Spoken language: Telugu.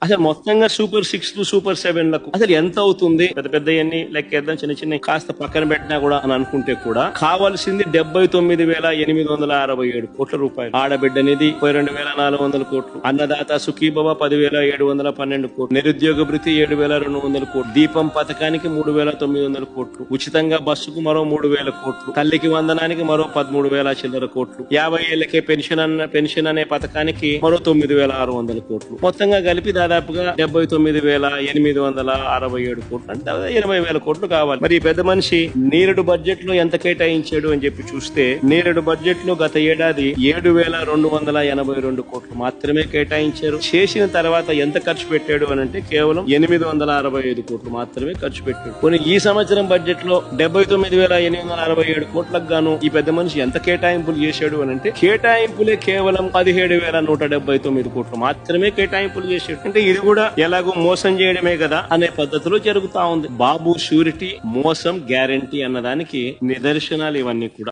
అసలు మొత్తంగా సూపర్ 6 సూపర్ 7 లకు అసలు ఎంత అవుతుంది? పెద్ద పెద్దవన్నీ లెక్కేద్దాం, చిన్న చిన్న కాస్త పక్కన పెట్టినా కూడా అని అనుకుంటే కూడా కావాల్సింది 79,867 కోట్ల రూపాయలు. ఆడబిడ్డ నిధి 32,400 కోట్లు, అన్నదాత సుఖీభవ 10,712 కోట్లు, నిరుద్యోగ భృతి 7,200 కోట్లు, దీపం పథకానికి 3,900 కోట్లు, ఉచితంగా బస్సుకు మరో 3,000 కోట్లు, తల్లికి వందనానికి మరో 13,000 చిల్లర కోట్లు, 50 ఏళ్లకే పెన్షన్ అనే పథకానికి మరో 9,600 కోట్లు, మొత్తంగా కలిపి దాదాపుగా 79,867 కోట్లు అంటే 80,000 కోట్లు కావాలి. మరి ఈ పెద్ద మనిషి నేరుడు బడ్జెట్ లో ఎంత కేటాయించాడు అని చెప్పి చూస్తే, నేరుడు బడ్జెట్ లో గత ఏడాది 7,282 కోట్లు మాత్రమే కేటాయించారు. చేసిన తర్వాత ఎంత ఖర్చు పెట్టాడు అని అంటే కేవలం 865 కోట్లు మాత్రమే ఖర్చు పెట్టాడు. కొన్ని ఈ సంవత్సరం బడ్జెట్ లో 79,867 కోట్లకు గాను ఈ పెద్ద మనిషి ఎంత కేటాయింపులు చేశాడు అని అంటే కేటాయింపులే కేవలం 17,179 కోట్లు మాత్రమే కేటాయింపులు చేశాడు. అంటే ఇది కూడా ఎలాగో మోసం చేయడమే కదా అనే పద్ధతిలో జరుగుతా ఉంది. బాబు షూరిటీ, మోసం గ్యారంటీ అన్నదానికి నిదర్శనాలు ఇవన్నీ కూడా.